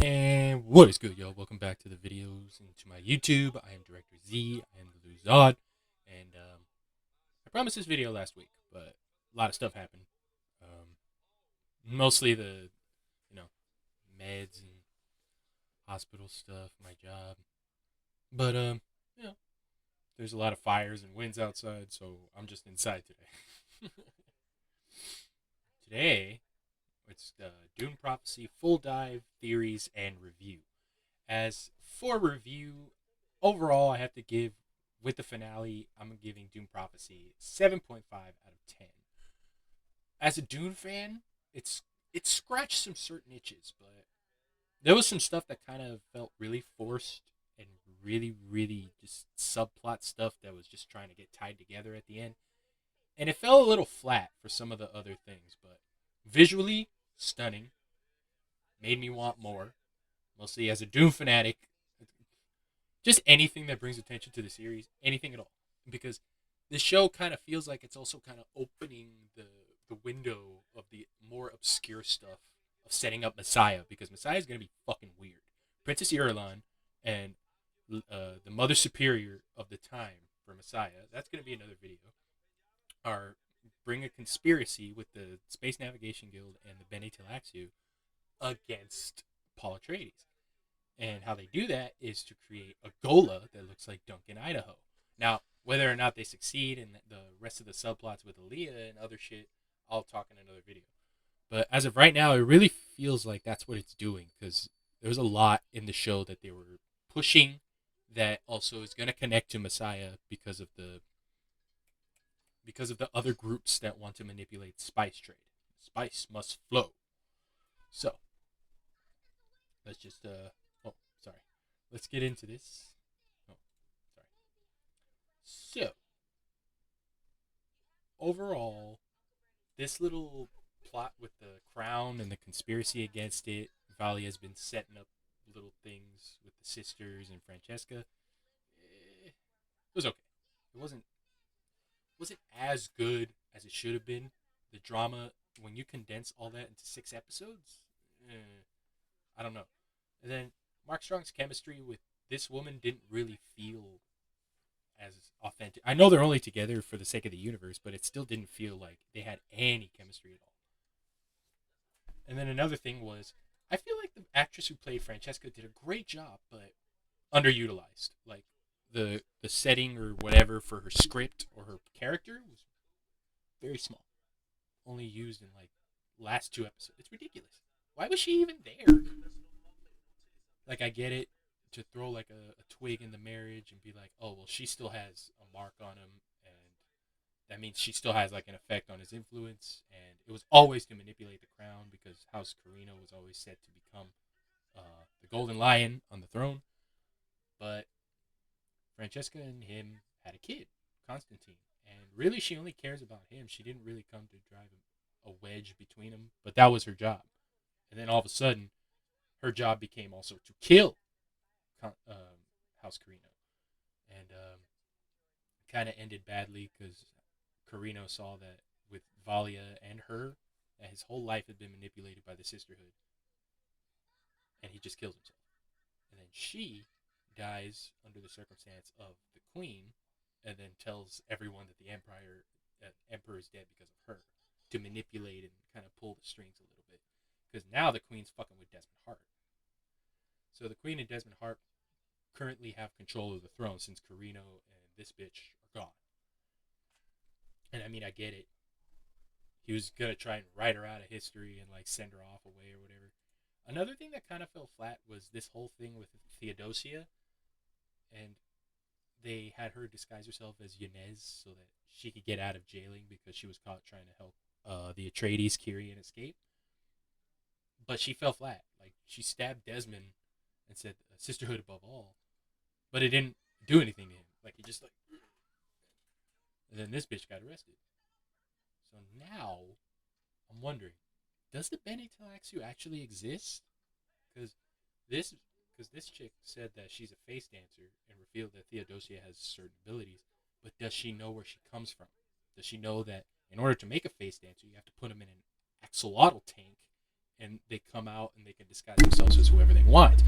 And what is good, y'all? Welcome back to the videos and to my YouTube. I am Director Z. I am the Luzad. And I promised this video last week, but a lot of stuff happened. Mostly the, you know, meds and hospital stuff, my job. But, you know, there's a lot of fires and winds outside, so I'm just inside today. Today, it's Dune Prophecy Full Dive Theories and Review. As for review, overall, I have to give, with the finale, I'm giving Dune Prophecy 7.5 out of 10. As a Dune fan, it scratched some certain itches, but there was some stuff that kind of felt really forced and really just subplot stuff that was just trying to get tied together at the end. And it fell a little flat for some of the other things, but visually, stunning. Made me want more. Mostly as a Dune fanatic, just anything that brings attention to the series, anything at all. Because this show kind of feels like it's also kind of opening the window of the more obscure stuff of setting up Messiah, because Messiah is going to be fucking weird. Princess Irulan and the Mother Superior of the time for Messiah, that's going to be another video, are bring a conspiracy with the Space Navigation Guild and the Bene Tleilax against Paul Atreides. And how they do that is to create a Gola that looks like Duncan, Idaho. Now, whether or not they succeed in the rest of the subplots with Aaliyah and other shit, I'll talk in another video. But as of right now, it really feels like that's what it's doing, because there's a lot in the show that they were pushing that also is going to connect to Messiah because of the other groups that want to manipulate spice trade. Spice must flow. So let's just sorry. Let's get into this. Oh, sorry. So, overall, this little plot with the crown and the conspiracy against it, Valya has been setting up little things with the sisters and Francesca. It was okay. It wasn't as good as it should have been. The drama, when you condense all that into 6 episodes, I don't know. And then Mark Strong's chemistry with this woman didn't really feel as authentic. I know they're only together for the sake of the universe, but it still didn't feel like they had any chemistry at all. And then another thing was, I feel like the actress who played Francesca did a great job, but underutilized. Like the setting or whatever for her script or her character was very small. Only used in like last 2 episodes. It's ridiculous. Why was she even there? Like, I get it, to throw like a twig in the marriage and be like, oh well, she still has a mark on him, and that means she still has like an effect on his influence. And it was always to manipulate the crown, because House Carino was always set to become the Golden Lion on the throne. But Francesca and him had a kid, Constantine, and really she only cares about him. She didn't really come to drive a wedge between them, but that was her job. And then all of a sudden, her job became also to kill House Carino, and kind of ended badly because Carino saw that with Valya and her, that his whole life had been manipulated by the sisterhood, and he just kills himself. And then she dies under the circumstance of the queen, and then tells everyone that the emperor is dead because of her, to manipulate and kind of pull the strings a little bit, because now the queen's fucking with Desmond Hart. So the queen and Desmond Hart currently have control of the throne, since Carino and this bitch are gone. And I mean, I get it. He was gonna try and write her out of history and like send her off away or whatever. Another thing that kind of fell flat was this whole thing with Theodosia, and they had her disguise herself as Ynez so that she could get out of jailing, because she was caught trying to help the Atreides, Kieran, escape. But she fell flat. Like, she stabbed Desmond and said sisterhood above all, but it didn't do anything to him. Like, he just like, and then this bitch got arrested. So now I'm wondering, does the Bene Tleilax actually exist? Because this because this chick said that she's a face dancer and revealed that Theodosia has certain abilities, but does she know where she comes from? Does she know that in order to make a face dancer, you have to put him in an axolotl tank and they come out and they can disguise themselves as whoever they want.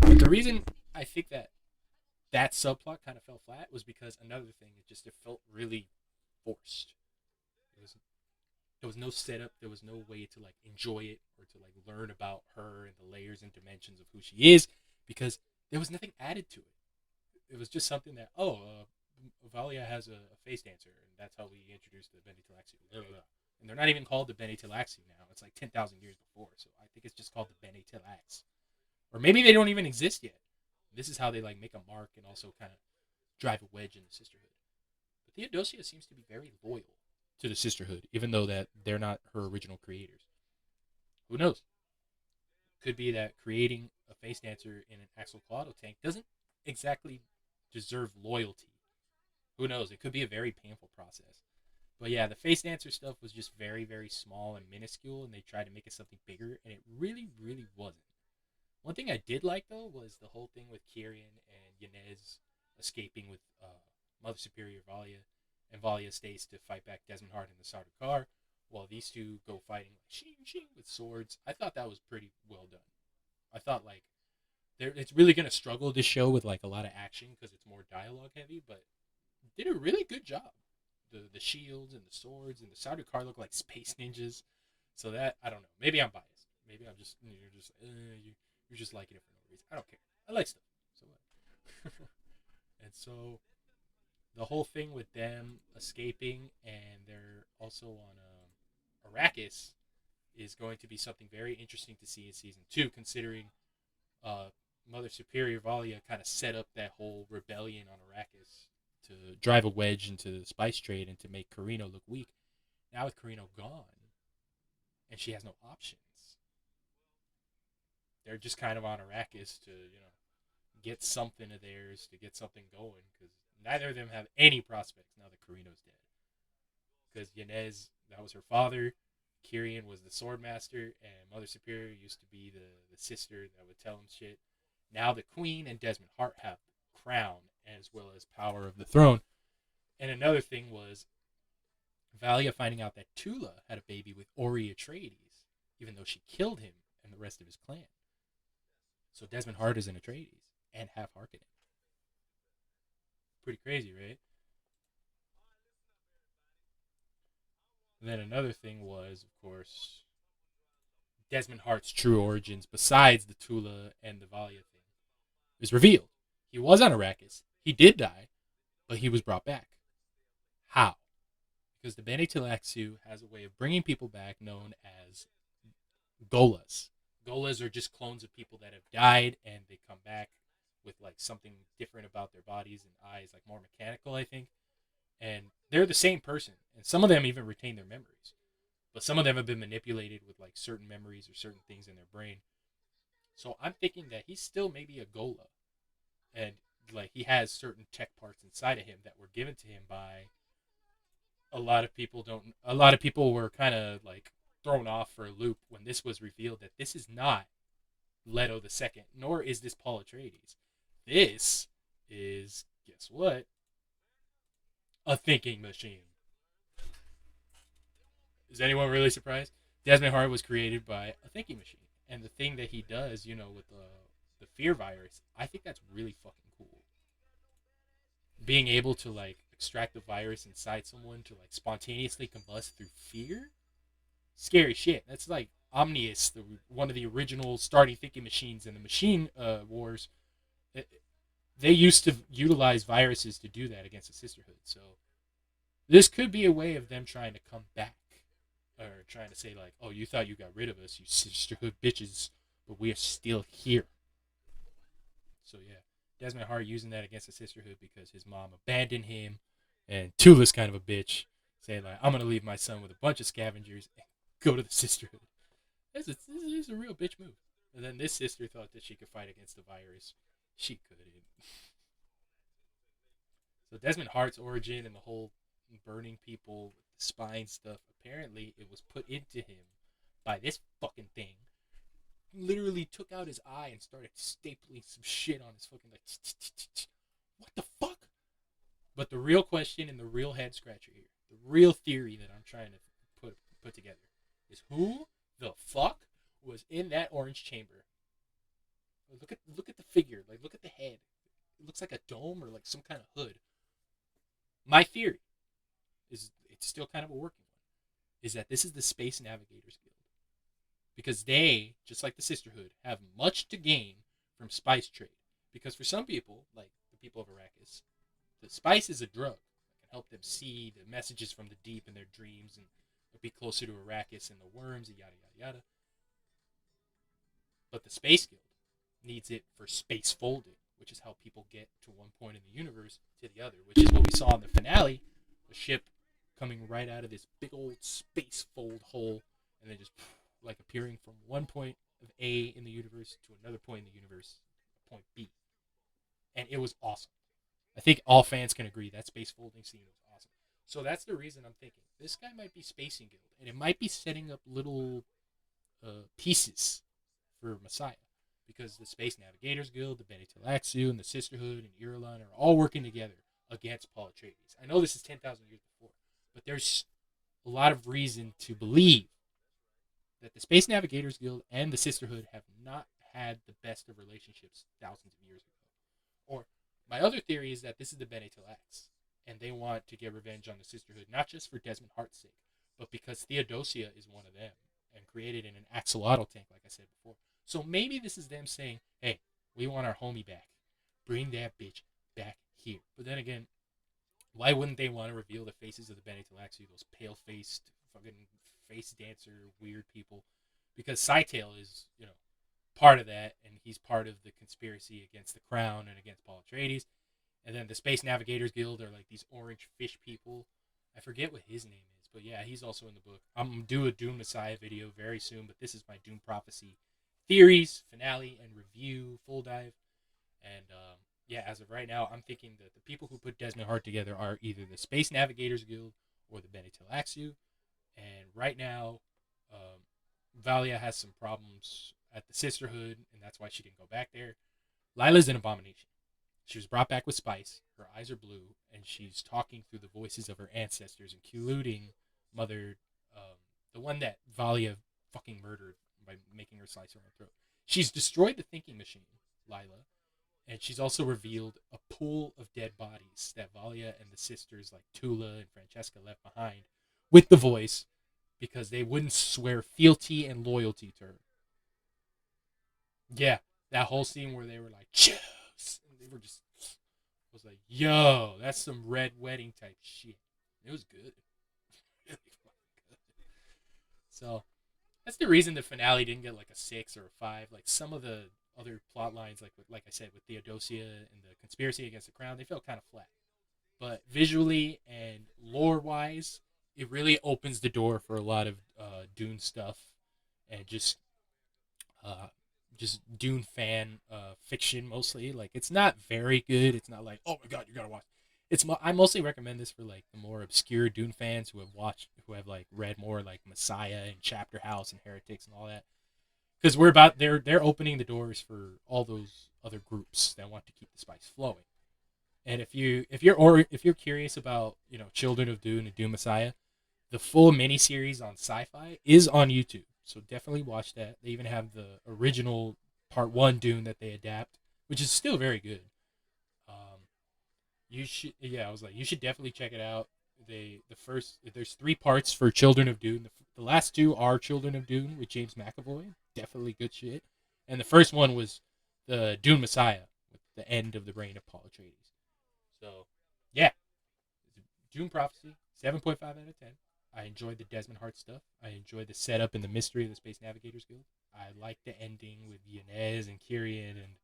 But the reason I think that subplot kind of fell flat was because another thing, it felt really forced. It was there was no setup, there was no way to like enjoy it or to like learn about her and the layers and dimensions of who she is because there was nothing added to it. It was just something that Valya has a face dancer and that's how we introduced the Bene Tleilax. And they're not even called the Bene Tleilax now. It's like 10,000 years before, so I think it's just called the Bene Tleilax. Or maybe they don't even exist yet. This is how they like make a mark and also kind of drive a wedge in the sisterhood. But Theodosia seems to be very loyal to the sisterhood, even though that they're not her original creators. Who knows? Could be that creating a face dancer in an Axolotl tank doesn't exactly deserve loyalty. Who knows? It could be a very painful process. But yeah, the face dancer stuff was just very, very small and minuscule, and they tried to make it something bigger, and it really, really wasn't. One thing I did like though was the whole thing with Kieran and Ynez escaping with Mother Superior Valya, and Valya stays to fight back Desmond Hart in the Sardaukar car, while these two go fighting like shing shing with swords. I thought that was pretty well done. I thought like it's really gonna struggle this show with like a lot of action because it's more dialogue heavy, but did a really good job. The shields and the swords and the Sardaukar car look like space ninjas. So that I don't know. Maybe I'm biased. Maybe I'm just you're just liking it for no reason. I don't care. I like stuff. So what? And so the whole thing with them escaping and they're also on Arrakis is going to be something very interesting to see in season 2, considering uh, Mother Superior Valya kind of set up that whole rebellion on Arrakis to drive a wedge into the spice trade and to make Carino look weak. Now with Carino gone and she has no options, they're just kind of on Arrakis to get something of theirs to get something going because neither of them have any prospects now that Carino's dead. Because Ynez, that was her father. Kieran was the swordmaster, and Mother Superior used to be the sister that would tell him shit. Now the Queen and Desmond Hart have the crown as well as power of the throne. And another thing was Valya finding out that Tula had a baby with Ori Atreides, even though she killed him and the rest of his clan. So Desmond Hart is an Atreides and half Harkonnen. Pretty crazy, right? And then another thing was, of course, Desmond Hart's true origins, besides the Tula and the Valya thing, is revealed. He was on Arrakis. He did die, but he was brought back. How? Because the Bene Tleilax has a way of bringing people back known as Golas. Golas are just clones of people that have died, and they come back with like something different about their bodies and eyes, like more mechanical, I think. And they're the same person, and some of them even retain their memories, but some of them have been manipulated with like certain memories or certain things in their brain. So I'm thinking that he's still maybe a Gola, and like he has certain tech parts inside of him that were given to him by a lot of people. Don't A lot of people were kind of like thrown off for a loop when this was revealed that this is not Leto the Second, nor is this Paul Atreides. This is, guess what, a thinking machine. Is anyone really surprised? Desmond Hart was created by a thinking machine, and the thing that he does, with the fear virus, I think that's really fucking cool. Being able to like extract the virus inside someone to like spontaneously combust through fear, scary shit. That's like Omnius, one of the original starting thinking machines in the Machine Wars. They used to utilize viruses to do that against the Sisterhood. So this could be a way of them trying to come back, or trying to say like, "Oh, you thought you got rid of us, you Sisterhood bitches, but we are still here." So yeah, Desmond Hart using that against the Sisterhood because his mom abandoned him, and Tula's kind of a bitch, saying like, "I'm gonna leave my son with a bunch of scavengers and go to the Sisterhood." This is a real bitch move. And then this sister thought that she could fight against the virus. She couldn't. So Desmond Hart's origin and the whole burning people, the spine stuff, apparently it was put into him by this fucking thing. Literally took out his eye and started stapling some shit on his fucking like. What the fuck? But the real question and the real head scratcher here, the real theory that I'm trying to put together, is who the fuck was in that orange chamber? Look at the figure. Like look at the head. It looks like a dome or like some kind of hood. My theory is it's still kind of a working one. Is that this is the Space Navigators Guild because they, just like the Sisterhood, have much to gain from spice trade. Because for some people, like the people of Arrakis, the spice is a drug that can help them see the messages from the deep in their dreams and be closer to Arrakis and the worms and yada yada yada. But the Space Guild needs it for space folding, which is how people get to one point in the universe to the other, which is what we saw in the finale, a ship coming right out of this big old space fold hole and then just like appearing from one point of A in the universe to another point in the universe, point B. And it was awesome. I think all fans can agree that space folding scene was awesome. So that's the reason I'm thinking this guy might be Spacing Guild, and it might be setting up little pieces for Messiah, because the Space Navigators Guild, the Bene Tleilax, and the Sisterhood and Irulan are all working together against Paul Atreides. I know this is 10,000 years before, but there's a lot of reason to believe that the Space Navigators Guild and the Sisterhood have not had the best of relationships thousands of years ago. Or my other theory is that this is the Bene Tleilax, and they want to get revenge on the Sisterhood, not just for Desmond Hart's sake, but because Theodosia is one of them and created in an axolotl tank, like I said before. So maybe this is them saying, hey, we want our homie back. Bring that bitch back here. But then again, why wouldn't they want to reveal the faces of the Bene Tleilax, those pale-faced, fucking face dancer, weird people? Because Scytale is, part of that, and he's part of the conspiracy against the Crown and against Paul Atreides. And then the Space Navigators Guild are like these orange fish people. I forget what his name is, but yeah, he's also in the book. I'm going to do a Dune Messiah video very soon, but this is my Dune Prophecy theories, finale, and review, full dive. And yeah, as of right now, I'm thinking that the people who put Desmond Hart together are either the Space Navigators Guild or the Bene Tleilax. And right now, Valya has some problems at the Sisterhood, and that's why she didn't go back there. Lila's an abomination. She was brought back with spice. Her eyes are blue, and she's talking through the voices of her ancestors, including Mother, the one that Valya fucking murdered by making her slice her own throat. She's destroyed the thinking machine, Lila, and she's also revealed a pool of dead bodies that Valya and the sisters like Tula and Francesca left behind with the voice because they wouldn't swear fealty and loyalty to her. Yeah, that whole scene where they were like, choose! And they were just, I was like, yo, that's some red wedding type shit. It was good. Really fucking good. So, that's the reason the finale didn't get like a 6 or a 5. Like, some of the other plot lines, like I said, with Theodosia and the conspiracy against the Crown, they felt kind of flat. But visually and lore-wise, it really opens the door for a lot of Dune stuff and uh, just Dune fan fiction mostly. Like it's not very good. It's not like, oh my god, you gotta watch. I mostly recommend this for like the more obscure Dune fans who have like read more like Messiah and Chapter House and Heretics and all that. Because they're opening the doors for all those other groups that want to keep the spice flowing. And if you're curious about Children of Dune and Dune Messiah, the full miniseries on Sci-Fi is on YouTube. So definitely watch that. They even have the original Part One Dune that they adapt, which is still very good. You should, yeah, I was like, you should definitely check it out. There's 3 parts for Children of Dune. The last 2 are Children of Dune with James McAvoy. Definitely good shit. And the first one was the Dune Messiah with the end of the reign of Paul Atreides. So, yeah, Dune Prophecy, 7.5 out of 10. I enjoyed the Desmond Hart stuff. I enjoyed the setup and the mystery of the Space Navigators Guild. I liked the ending with Ynez and Kieran and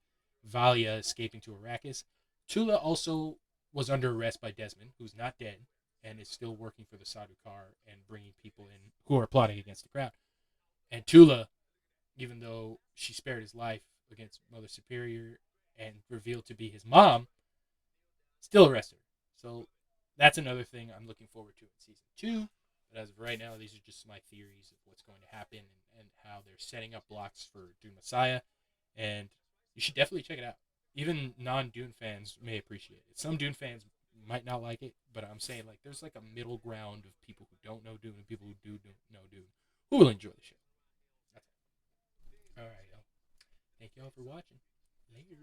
Valya escaping to Arrakis. Tula also was under arrest by Desmond, who's not dead and is still working for the Sardaukar and bringing people in who are plotting against the crowd. And Tula, even though she spared his life against Mother Superior and revealed to be his mom, still arrested her. So that's another thing I'm looking forward to in season 2. But as of right now, these are just my theories of what's going to happen and how they're setting up blocks for Dune Messiah. And you should definitely check it out. Even non-Dune fans may appreciate it. Some Dune fans might not like it, but I'm saying like there's like a middle ground of people who don't know Dune and people who do know Dune who will enjoy the show. All right, y'all. Thank y'all for watching. Later.